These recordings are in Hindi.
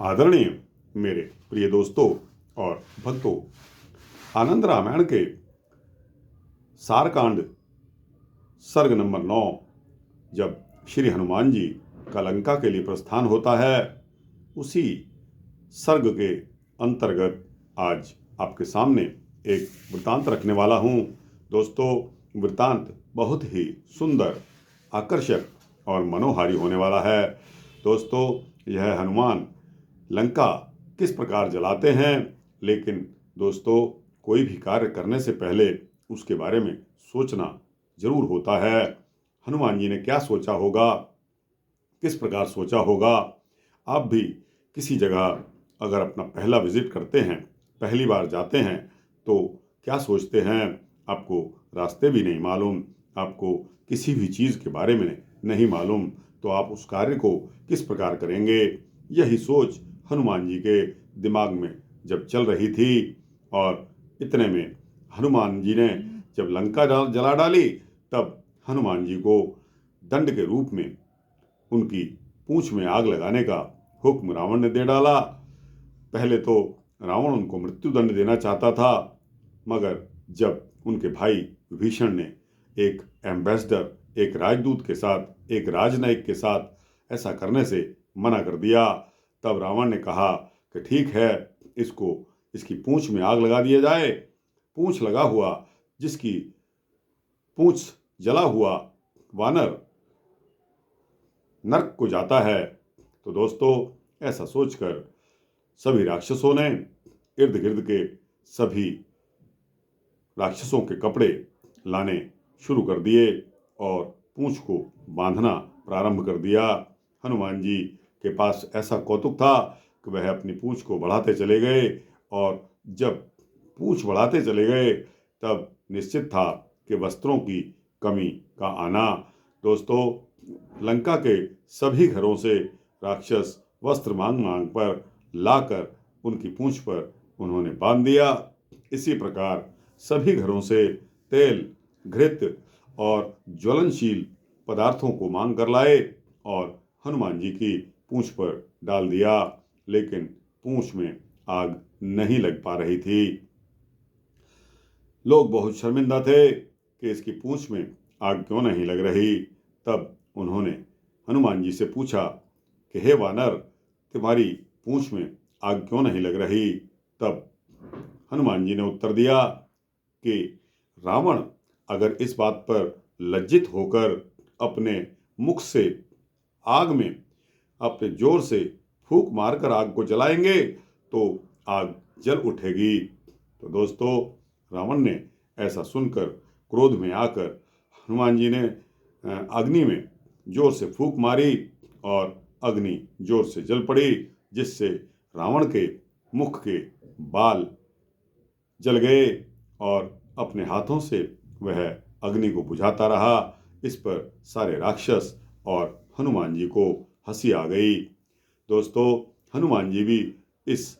आदरणीय मेरे प्रिय दोस्तों और भक्तों, आनंद रामायण के सारकांड सर्ग नंबर 9 जब श्री हनुमान जी का लंका के लिए प्रस्थान होता है, उसी सर्ग के अंतर्गत आज आपके सामने एक वृत्तांत रखने वाला हूँ। दोस्तों, वृत्तांत बहुत ही सुंदर, आकर्षक और मनोहारी होने वाला है। दोस्तों, यह हनुमान लंका किस प्रकार जलाते हैं, लेकिन दोस्तों, कोई भी कार्य करने से पहले उसके बारे में सोचना जरूर होता है। हनुमान जी ने क्या सोचा होगा, किस प्रकार सोचा होगा। आप भी किसी जगह अगर अपना पहला विजिट करते हैं, पहली बार जाते हैं, तो क्या सोचते हैं? आपको रास्ते भी नहीं मालूम, आपको किसी भी चीज़ के बारे में नहीं मालूम, तो आप उस कार्य को किस प्रकार करेंगे? यही सोच हनुमान जी के दिमाग में जब चल रही थी, और इतने में हनुमान जी ने जब लंका जला डाली, तब हनुमान जी को दंड के रूप में उनकी पूंछ में आग लगाने का हुक्म रावण ने दे डाला। पहले तो रावण उनको मृत्यु दंड देना चाहता था, मगर जब उनके भाई विभीषण ने एक एम्बेसडर, एक राजदूत के साथ, एक राजनयिक के साथ ऐसा करने से मना कर दिया, तब रावण ने कहा कि ठीक है, इसकी पूंछ में आग लगा दिया जाए। पूंछ लगा हुआ, जिसकी पूंछ जला हुआ वानर नरक को जाता है। तो दोस्तों, ऐसा सोचकर सभी राक्षसों ने इर्द गिर्द के सभी राक्षसों के कपड़े लाने शुरू कर दिए और पूंछ को बांधना प्रारंभ कर दिया। हनुमान जी के पास ऐसा कौतुक था कि वह अपनी पूंछ को बढ़ाते चले गए, और जब पूंछ बढ़ाते चले गए, तब निश्चित था कि वस्त्रों की कमी का आना। दोस्तों, लंका के सभी घरों से राक्षस वस्त्र मांग मांग पर लाकर उनकी पूंछ पर उन्होंने बांध दिया। इसी प्रकार सभी घरों से तेल, घृत और ज्वलनशील पदार्थों को मांग कर लाए और हनुमान जी की पूंछ पर डाल दिया, लेकिन पूंछ में आग नहीं लग पा रही थी। लोग बहुत शर्मिंदा थे कि इसकी पूंछ में आग क्यों नहीं लग रही। तब उन्होंने हनुमान जी से पूछा कि हे वानर, तुम्हारी पूंछ में आग क्यों नहीं लग रही? तब हनुमान जी ने उत्तर दिया कि रावण अगर इस बात पर लज्जित होकर अपने मुख से आग में अपने जोर से फूंक मारकर आग को जलाएंगे, तो आग जल उठेगी। तो दोस्तों, रावण ने ऐसा सुनकर क्रोध में आकर हनुमान जी ने अग्नि में जोर से फूंक मारी और अग्नि जोर से जल पड़ी, जिससे रावण के मुख के बाल जल गए और अपने हाथों से वह अग्नि को बुझाता रहा। इस पर सारे राक्षस और हनुमान जी को हंसी आ गई। दोस्तों, हनुमान जी भी इस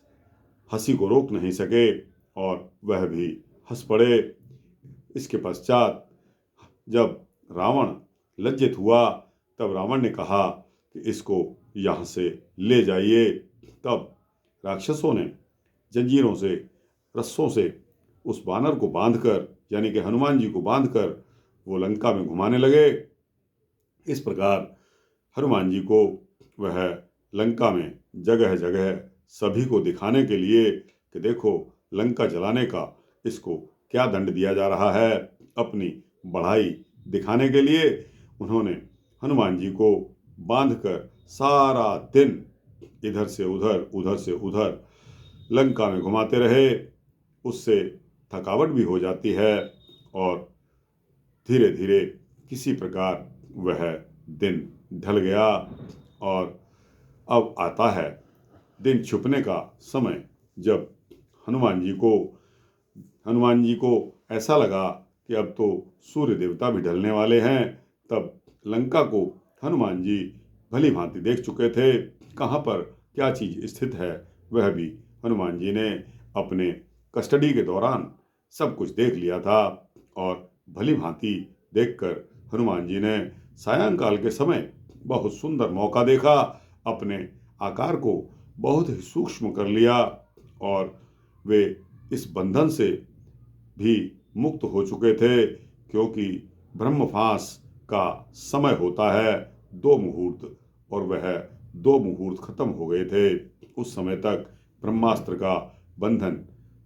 हंसी को रोक नहीं सके और वह भी हंस पड़े। इसके पश्चात जब रावण लज्जित हुआ, तब रावण ने कहा कि इसको यहाँ से ले जाइए। तब राक्षसों ने जंजीरों से, रस्सों से उस वानर को बांधकर, यानी कि हनुमान जी को बांधकर वो लंका में घुमाने लगे। इस प्रकार हनुमान जी को वह लंका में जगह जगह सभी को दिखाने के लिए कि देखो लंका जलाने का इसको क्या दंड दिया जा रहा है, अपनी बढ़ाई दिखाने के लिए उन्होंने हनुमान जी को बांधकर सारा दिन इधर से उधर, उधर से उधर लंका में घुमाते रहे। उससे थकावट भी हो जाती है और धीरे धीरे किसी प्रकार वह दिन ढल गया और अब आता है दिन छुपने का समय। जब हनुमान जी को ऐसा लगा कि अब तो सूर्य देवता भी ढलने वाले हैं, तब लंका को हनुमान जी भली भांति देख चुके थे। कहाँ पर क्या चीज़ स्थित है, वह भी हनुमान जी ने अपने कस्टडी के दौरान सब कुछ देख लिया था। और भली भांति देखकर हनुमान जी ने सायंकाल के समय बहुत सुंदर मौका देखा अपने आकार को बहुत ही सूक्ष्म कर लिया और वे इस बंधन से भी मुक्त हो चुके थे, क्योंकि ब्रह्मफांस का समय होता है 2 मुहूर्त, और वह 2 मुहूर्त खत्म हो गए थे। उस समय तक ब्रह्मास्त्र का बंधन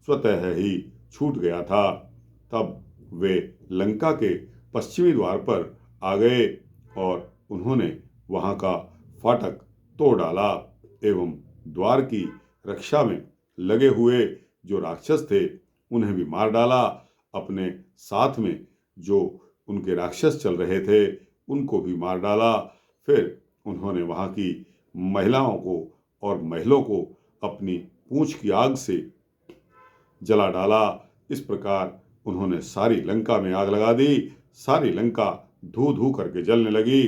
स्वतः ही छूट गया था। तब वे लंका के पश्चिमी द्वार पर आ गए और उन्होंने वहां का फाटक तोड़ डाला एवं द्वार की रक्षा में लगे हुए जो राक्षस थे उन्हें भी मार डाला। अपने साथ में जो उनके राक्षस चल रहे थे उनको भी मार डाला। फिर उन्होंने वहां की महिलाओं को और महलों को अपनी पूंछ की आग से जला डाला। इस प्रकार उन्होंने सारी लंका में आग लगा दी। सारी लंका धू धू करके जलने लगी।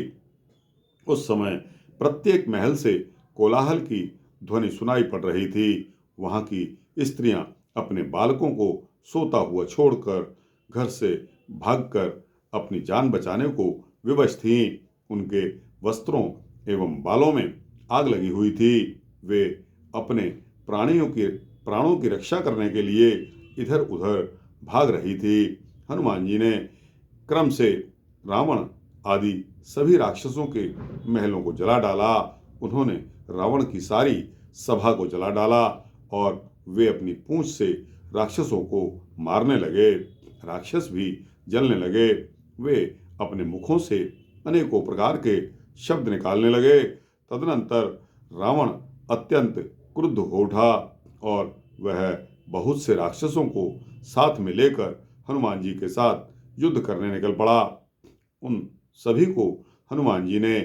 उस समय प्रत्येक महल से कोलाहल की ध्वनि सुनाई पड़ रही थी। वहां की स्त्रियां अपने बालकों को सोता हुआ छोड़कर घर से भागकर अपनी जान बचाने को विवश थीं। उनके वस्त्रों एवं बालों में आग लगी हुई थी। वे अपने प्राणों की रक्षा करने के लिए इधर उधर भाग रही थी। हनुमान जी ने क्रम से रावण आदि सभी राक्षसों के महलों को जला डाला। उन्होंने रावण की सारी सभा को जला डाला और वे अपनी पूंछ से राक्षसों को मारने लगे। राक्षस भी जलने लगे। वे अपने मुखों से अनेकों प्रकार के शब्द निकालने लगे। तदनंतर रावण अत्यंत क्रुद्ध हो उठा और वह बहुत से राक्षसों को साथ में लेकर हनुमान जी के साथ युद्ध करने निकल पड़ा। उन सभी को हनुमान जी ने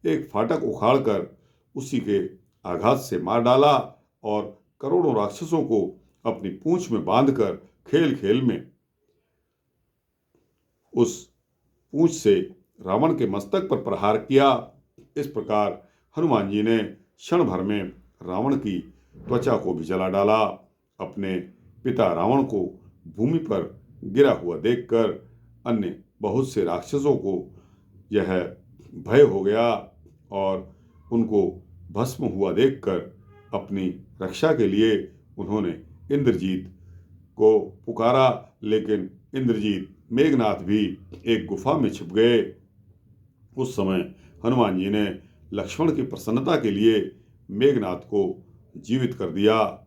एक फाटक उखाड़कर उसी के आघात से मार डाला और करोड़ों राक्षसों को अपनी पूंछ में बांधकर खेल खेल में उस पूंछ से रावण के मस्तक पर प्रहार किया। इस प्रकार हनुमान जी ने क्षण भर में रावण की त्वचा को भी जला डाला। अपने पिता रावण को भूमि पर गिरा हुआ देखकर अन्य बहुत से राक्षसों को यह भय हो गया और उनको भस्म हुआ देखकर अपनी रक्षा के लिए उन्होंने इंद्रजीत को पुकारा। लेकिन इंद्रजीत मेघनाथ भी एक गुफा में छिप गए। उस समय हनुमान जी ने लक्ष्मण की प्रसन्नता के लिए मेघनाथ को जीवित कर दिया,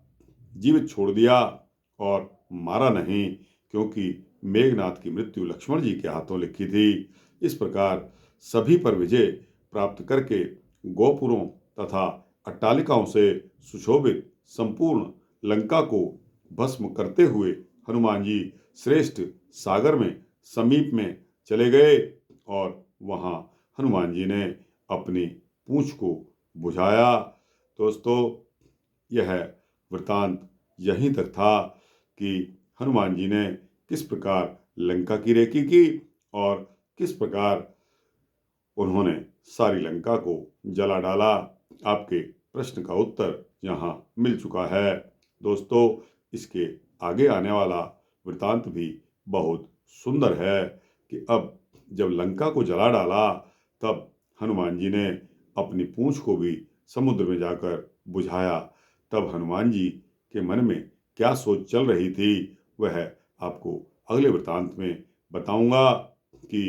जीवित छोड़ दिया और मारा नहीं, क्योंकि मेघनाथ की मृत्यु लक्ष्मण जी के हाथों लिखी थी। इस प्रकार सभी पर विजय प्राप्त करके गोपुरों तथा अट्टालिकाओं से सुशोभित संपूर्ण लंका को भस्म करते हुए हनुमान जी श्रेष्ठ सागर में समीप में चले गए और वहां हनुमान जी ने अपनी पूंछ को बुझाया। दोस्तों, यह वृतांत यहीं तक था कि हनुमान जी ने किस प्रकार लंका की रेकी की और किस प्रकार उन्होंने सारी लंका को जला डाला। आपके प्रश्न का उत्तर यहाँ मिल चुका है। दोस्तों, इसके आगे आने वाला वृतांत भी बहुत सुंदर है कि अब जब लंका को जला डाला तब हनुमान जी ने अपनी पूंछ को भी समुद्र में जाकर बुझाया। तब हनुमान जी के मन में क्या सोच चल रही थी वह आपको अगले वृतांत में बताऊंगा कि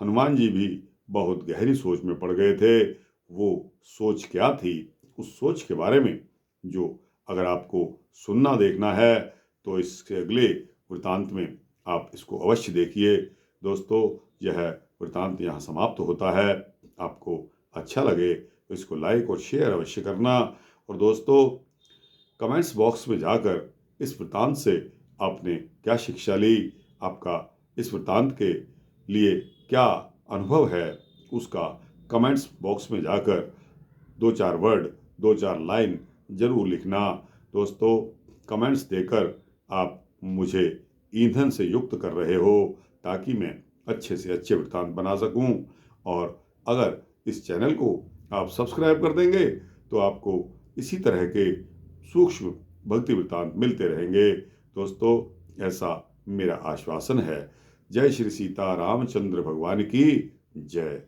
हनुमान जी भी बहुत गहरी सोच में पड़ गए थे। वो सोच क्या थी, उस सोच के बारे में जो अगर आपको सुनना देखना है तो इसके अगले वृतांत में आप इसको अवश्य देखिए। दोस्तों, यह वृतांत यहाँ समाप्त होता है। आपको अच्छा लगे तो इसको लाइक और शेयर अवश्य करना। और दोस्तों, कमेंट्स बॉक्स में जाकर इस वृतांत से आपने क्या शिक्षा ली, आपका इस वृतांत के लिए क्या अनुभव है, उसका कमेंट्स बॉक्स में जाकर 2-4 वर्ड, 2-4 लाइन जरूर लिखना। दोस्तों, कमेंट्स देकर आप मुझे ईंधन से युक्त कर रहे हो ताकि मैं अच्छे से अच्छे वृतांत बना सकूं। और अगर इस चैनल को आप सब्सक्राइब कर देंगे तो आपको इसी तरह के सूक्ष्म भक्ति वृतांत मिलते रहेंगे। दोस्तों, ऐसा मेरा आश्वासन है। जय श्री सीता रामचंद्र भगवान की जय।